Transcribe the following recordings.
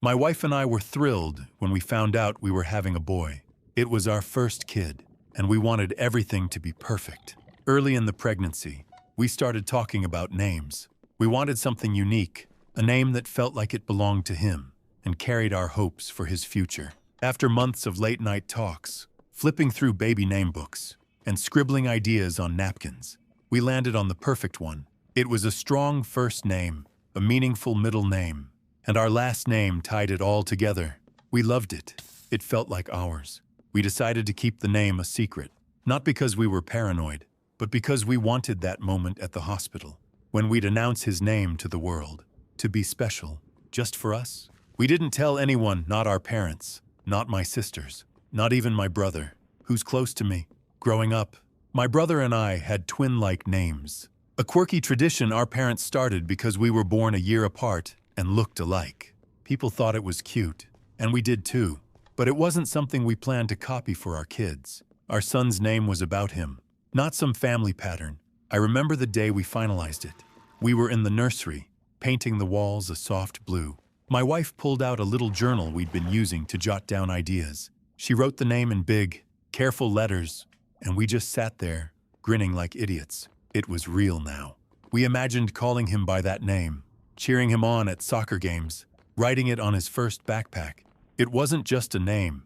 My wife and I were thrilled when we found out we were having a boy. It was our first kid, and we wanted everything to be perfect. Early in the pregnancy, we started talking about names. We wanted something unique, a name that felt like it belonged to him and carried our hopes for his future. After months of late-night talks, flipping through baby name books, and scribbling ideas on napkins, we landed on the perfect one. It was a strong first name, a meaningful middle name, and our last name tied it all together. We loved it. It felt like ours. We decided to keep the name a secret, not because we were paranoid, but because we wanted that moment at the hospital, when we'd announce his name to the world, to be special, just for us. We didn't tell anyone, not our parents, not my sisters, not even my brother, who's close to me. Growing up, my brother and I had twin-like names. A quirky tradition our parents started because we were born a year apart and looked alike. People thought it was cute, and we did too. But it wasn't something we planned to copy for our kids. Our son's name was about him, not some family pattern. I remember the day we finalized it. We were in the nursery, painting the walls a soft blue. My wife pulled out a little journal we'd been using to jot down ideas. She wrote the name in big, careful letters, and we just sat there, grinning like idiots. It was real now. We imagined calling him by that name, cheering him on at soccer games, writing it on his first backpack. It wasn't just a name.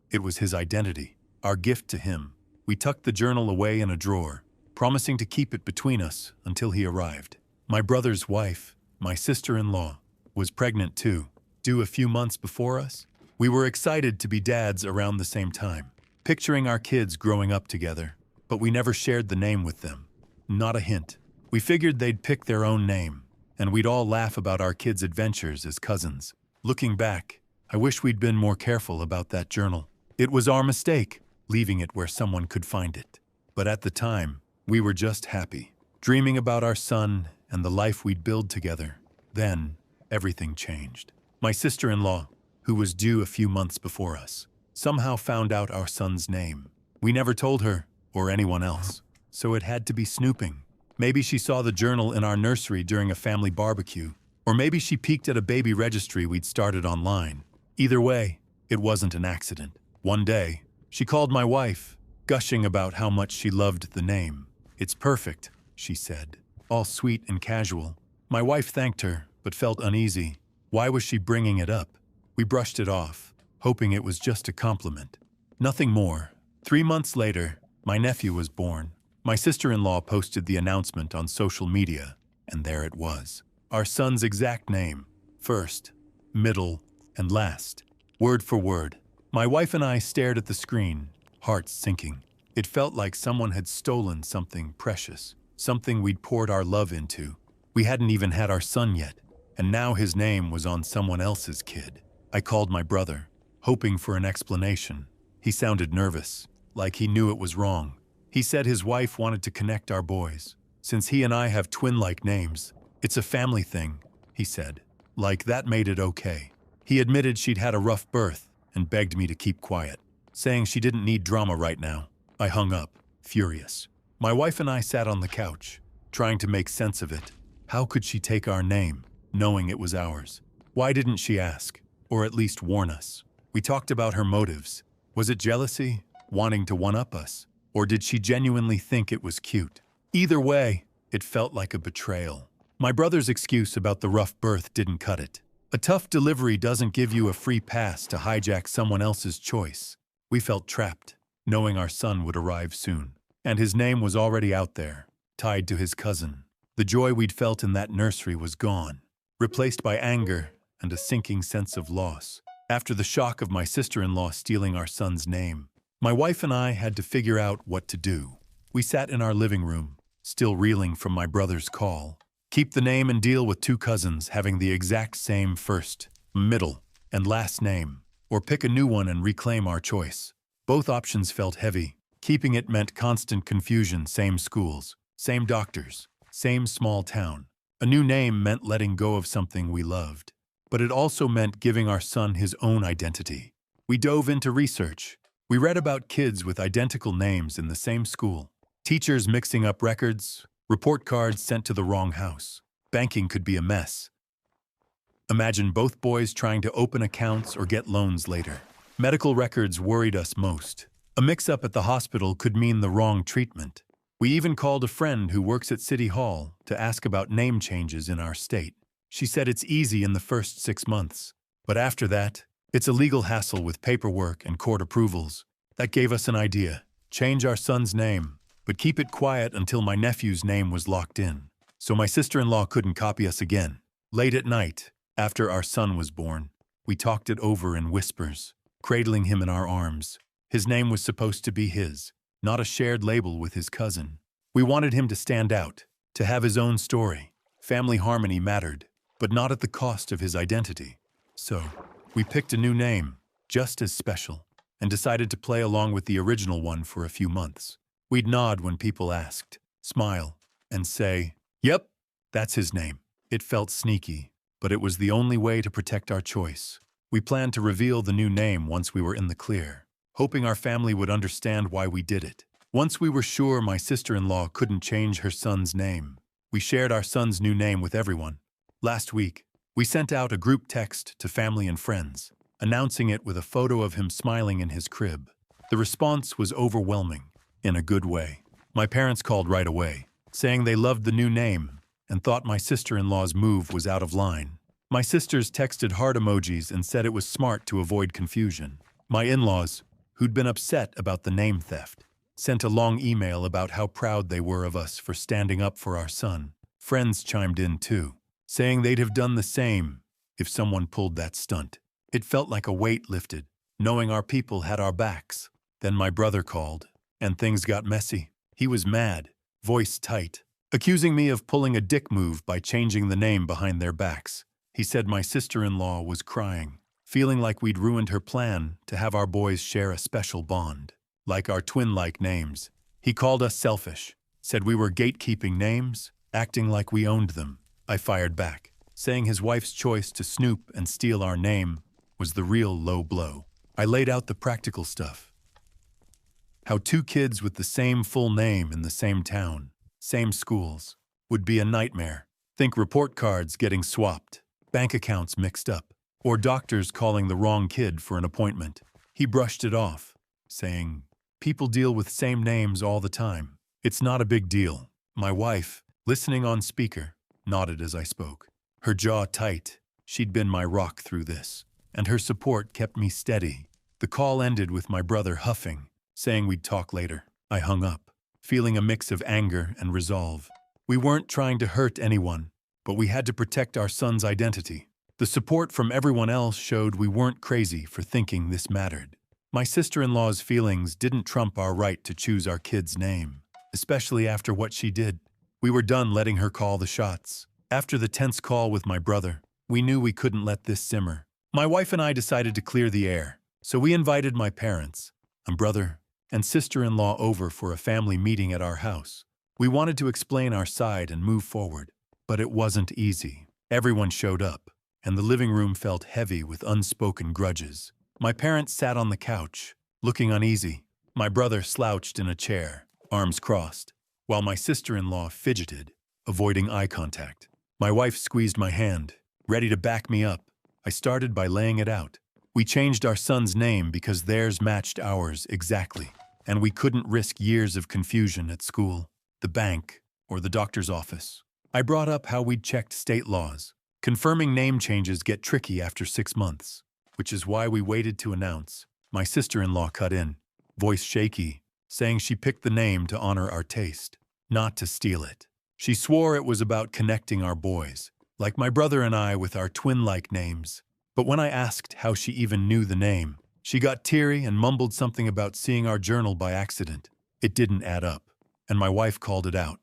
It was his identity, our gift to him. We tucked the journal away in a drawer, promising to keep it between us until he arrived. My brother's wife, my sister-in-law, was pregnant too, due a few months before us. We were excited to be dads around the same time, picturing our kids growing up together, but we never shared the name with them. Not a hint. We figured they'd pick their own name, and we'd all laugh about our kids' adventures as cousins. Looking back, I wish we'd been more careful about that journal. It was our mistake, leaving it where someone could find it. But at the time, we were just happy, dreaming about our son and the life we'd build together. Then, everything changed. My sister-in-law, who was due a few months before us, somehow found out our son's name. We never told her, or anyone else, so it had to be snooping. Maybe she saw the journal in our nursery during a family barbecue, or maybe she peeked at a baby registry we'd started online. Either way, it wasn't an accident. One day, she called my wife, gushing about how much she loved the name. "It's perfect," she said, all sweet and casual. My wife thanked her, but felt uneasy. Why was she bringing it up? We brushed it off, hoping it was just a compliment. Nothing more. 3 months later, my nephew was born. My sister-in-law posted the announcement on social media, and there it was. Our son's exact name, first, middle, and last, word for word. My wife and I stared at the screen, hearts sinking. It felt like someone had stolen something precious, something we'd poured our love into. We hadn't even had our son yet, and now his name was on someone else's kid. I called my brother, hoping for an explanation. He sounded nervous, like he knew it was wrong. He said his wife wanted to connect our boys. Since he and I have twin-like names, it's a family thing, he said. Like that made it okay. He admitted she'd had a rough birth and begged me to keep quiet, saying she didn't need drama right now. I hung up, furious. My wife and I sat on the couch, trying to make sense of it. How could she take our name, knowing it was ours? Why didn't she ask, or at least warn us? We talked about her motives. Was it jealousy, wanting to one-up us? Or did she genuinely think it was cute? Either way, it felt like a betrayal. My brother's excuse about the rough birth didn't cut it. A tough delivery doesn't give you a free pass to hijack someone else's choice. We felt trapped, knowing our son would arrive soon. And his name was already out there, tied to his cousin. The joy we'd felt in that nursery was gone, replaced by anger and a sinking sense of loss. After the shock of my sister-in-law stealing our son's name, my wife and I had to figure out what to do. We sat in our living room, still reeling from my brother's call. Keep the name and deal with two cousins having the exact same first, middle, and last name, or pick a new one and reclaim our choice. Both options felt heavy. Keeping it meant constant confusion, same schools, same doctors, same small town. A new name meant letting go of something we loved. But it also meant giving our son his own identity. We dove into research. We read about kids with identical names in the same school, teachers mixing up records, report cards sent to the wrong house. Banking could be a mess. Imagine both boys trying to open accounts or get loans later. Medical records worried us most. A mix-up at the hospital could mean the wrong treatment. We even called a friend who works at City Hall to ask about name changes in our state. She said it's easy in the first 6 months, but after that, it's a legal hassle with paperwork and court approvals. That gave us an idea. Change our son's name, but keep it quiet until my nephew's name was locked in, so my sister-in-law couldn't copy us again. Late at night, after our son was born, we talked it over in whispers, cradling him in our arms. His name was supposed to be his, not a shared label with his cousin. We wanted him to stand out, to have his own story. Family harmony mattered, but not at the cost of his identity. So, we picked a new name, just as special, and decided to play along with the original one for a few months. We'd nod when people asked, smile, and say, "Yep, that's his name." It felt sneaky, but it was the only way to protect our choice. We planned to reveal the new name once we were in the clear, hoping our family would understand why we did it. Once we were sure my sister-in-law couldn't change her son's name, we shared our son's new name with everyone. Last week, we sent out a group text to family and friends, announcing it with a photo of him smiling in his crib. The response was overwhelming, in a good way. My parents called right away, saying they loved the new name and thought my sister-in-law's move was out of line. My sisters texted heart emojis and said it was smart to avoid confusion. My in-laws, who'd been upset about the name theft, sent a long email about how proud they were of us for standing up for our son. Friends chimed in too, saying they'd have done the same if someone pulled that stunt. It felt like a weight lifted, knowing our people had our backs. Then my brother called, and things got messy. He was mad, voice tight, accusing me of pulling a dick move by changing the name behind their backs. He said my sister-in-law was crying, feeling like we'd ruined her plan to have our boys share a special bond, like our twin-like names. He called us selfish, said we were gatekeeping names, acting like we owned them. I fired back, saying his wife's choice to snoop and steal our name was the real low blow. I laid out the practical stuff. How two kids with the same full name in the same town, same schools, would be a nightmare. Think report cards getting swapped, bank accounts mixed up, or doctors calling the wrong kid for an appointment. He brushed it off, saying, "People deal with same names all the time. It's not a big deal." My wife, listening on speaker, nodded as I spoke. Her jaw tight. She'd been my rock through this, and her support kept me steady. The call ended with my brother huffing, saying we'd talk later. I hung up, feeling a mix of anger and resolve. We weren't trying to hurt anyone, but we had to protect our son's identity. The support from everyone else showed we weren't crazy for thinking this mattered. My sister-in-law's feelings didn't trump our right to choose our kid's name, especially after what she did. We were done letting her call the shots. After the tense call with my brother, we knew we couldn't let this simmer. My wife and I decided to clear the air, so we invited my parents, and brother, and sister-in-law over for a family meeting at our house. We wanted to explain our side and move forward, but it wasn't easy. Everyone showed up, and the living room felt heavy with unspoken grudges. My parents sat on the couch, looking uneasy. My brother slouched in a chair, arms crossed, while my sister-in-law fidgeted, avoiding eye contact. My wife squeezed my hand, ready to back me up. I started by laying it out. We changed our son's name because theirs matched ours exactly, and we couldn't risk years of confusion at school, the bank, or the doctor's office. I brought up how we'd checked state laws. Confirming name changes get tricky after 6 months, which is why we waited to announce. My sister-in-law cut in, voice shaky, saying she picked the name to honor our taste, not to steal it. She swore it was about connecting our boys, like my brother and I with our twin-like names. But when I asked how she even knew the name, she got teary and mumbled something about seeing our journal by accident. It didn't add up, and my wife called it out.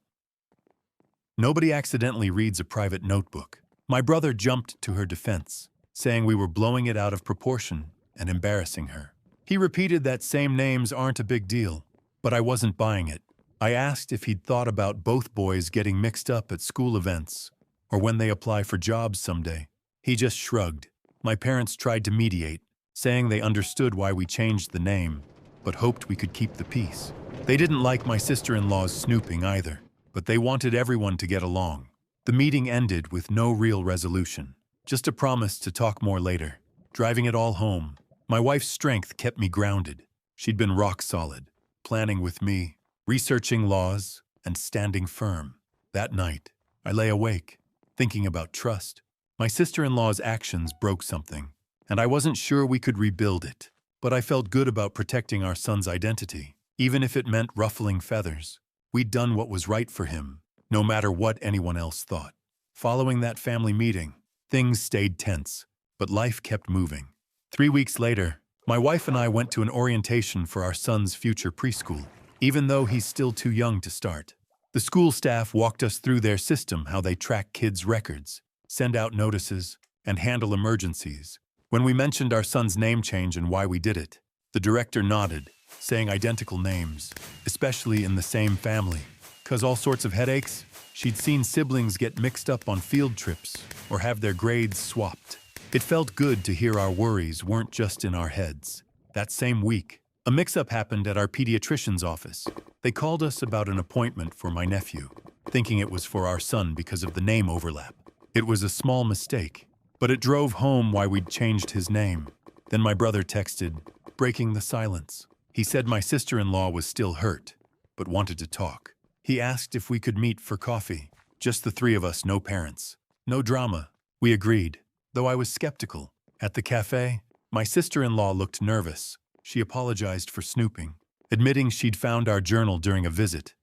Nobody accidentally reads a private notebook. My brother jumped to her defense, saying we were blowing it out of proportion and embarrassing her. He repeated that same names aren't a big deal, but I wasn't buying it. I asked if he'd thought about both boys getting mixed up at school events or when they apply for jobs someday. He just shrugged. My parents tried to mediate, saying they understood why we changed the name, but hoped we could keep the peace. They didn't like my sister-in-law's snooping either, but they wanted everyone to get along. The meeting ended with no real resolution. just a promise to talk more later. Driving it all home, my wife's strength kept me grounded. She'd been rock solid, planning with me, researching laws, and standing firm. That night, I lay awake, thinking about trust. My sister-in-law's actions broke something, and I wasn't sure we could rebuild it. But I felt good about protecting our son's identity, even if it meant ruffling feathers. We'd done what was right for him, no matter what anyone else thought. Following that family meeting, things stayed tense, but life kept moving. 3 weeks later, my wife and I went to an orientation for our son's future preschool, even though he's still too young to start. The school staff walked us through their system, how they track kids' records, send out notices, and handle emergencies. When we mentioned our son's name change and why we did it, the director nodded, saying identical names, especially in the same family. 'Cause all sorts of headaches, she'd seen siblings get mixed up on field trips or have their grades swapped. It felt good to hear our worries weren't just in our heads. That same week, a mix-up happened at our pediatrician's office. They called us about an appointment for my nephew, thinking it was for our son because of the name overlap. It was a small mistake, but it drove home why we'd changed his name. Then my brother texted, breaking the silence. He said my sister-in-law was still hurt, but wanted to talk. He asked if we could meet for coffee. Just the three of us, no parents. No drama. We agreed, though I was skeptical. At the cafe, my sister-in-law looked nervous. She apologized for snooping, admitting she'd found our journal during a visit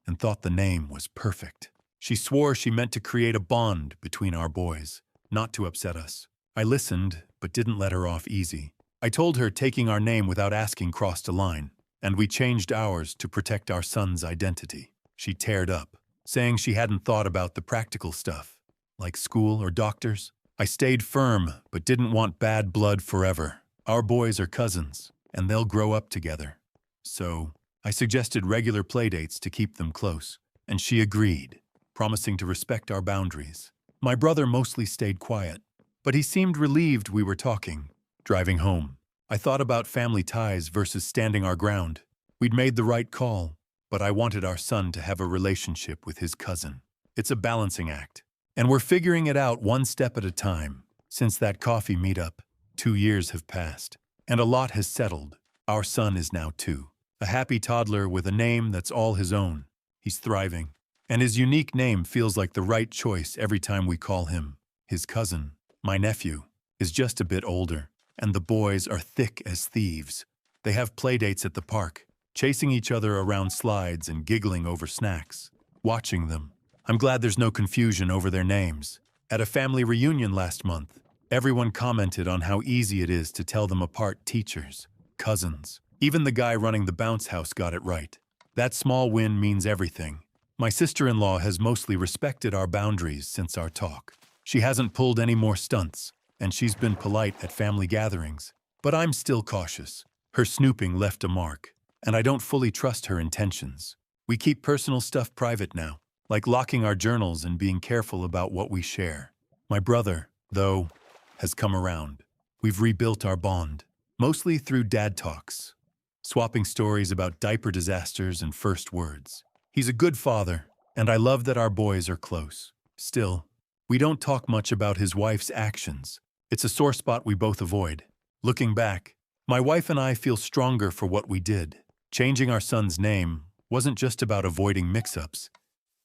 and thought the name was perfect. She swore she meant to create a bond between our boys, not to upset us. I listened, but didn't let her off easy. I told her taking our name without asking crossed a line, and we changed ours to protect our son's identity. She teared up, saying she hadn't thought about the practical stuff, like school or doctors. I stayed firm, but didn't want bad blood forever. Our boys are cousins, and they'll grow up together. So, I suggested regular playdates to keep them close, and she agreed, promising to respect our boundaries. My brother mostly stayed quiet, but he seemed relieved we were talking. Driving home, I thought about family ties versus standing our ground. We'd made the right call, but I wanted our son to have a relationship with his cousin. It's a balancing act, and we're figuring it out one step at a time. Since that coffee meetup, 2 years have passed, and a lot has settled. Our son is now 2, a happy toddler with a name that's all his own. He's thriving, and his unique name feels like the right choice every time we call him. His cousin, my nephew, is just a bit older, and the boys are thick as thieves. They have playdates at the park, chasing each other around slides and giggling over snacks. Watching them, I'm glad there's no confusion over their names. At a family reunion last month, everyone commented on how easy it is to tell them apart: teachers, cousins. Even the guy running the bounce house got it right. That small win means everything. My sister-in-law has mostly respected our boundaries since our talk. She hasn't pulled any more stunts, and she's been polite at family gatherings. But I'm still cautious. Her snooping left a mark, and I don't fully trust her intentions. We keep personal stuff private now, like locking our journals and being careful about what we share. My brother, though, has come around. We've rebuilt our bond, mostly through dad talks, swapping stories about diaper disasters and first words. He's a good father, and I love that our boys are close. Still, we don't talk much about his wife's actions. It's a sore spot we both avoid. Looking back, my wife and I feel stronger for what we did. Changing our son's name wasn't just about avoiding mix-ups.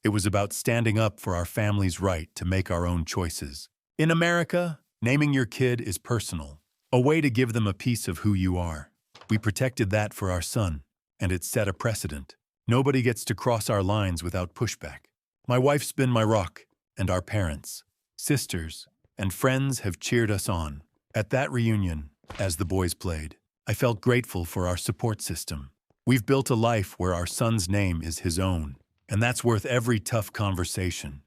It was about standing up for our family's right to make our own choices. In America, naming your kid is personal, a way to give them a piece of who you are. We protected that for our son, and it set a precedent. Nobody gets to cross our lines without pushback. My wife's been my rock, and our parents, sisters, and friends have cheered us on. At that reunion, as the boys played, I felt grateful for our support system. We've built a life where our son's name is his own, and that's worth every tough conversation.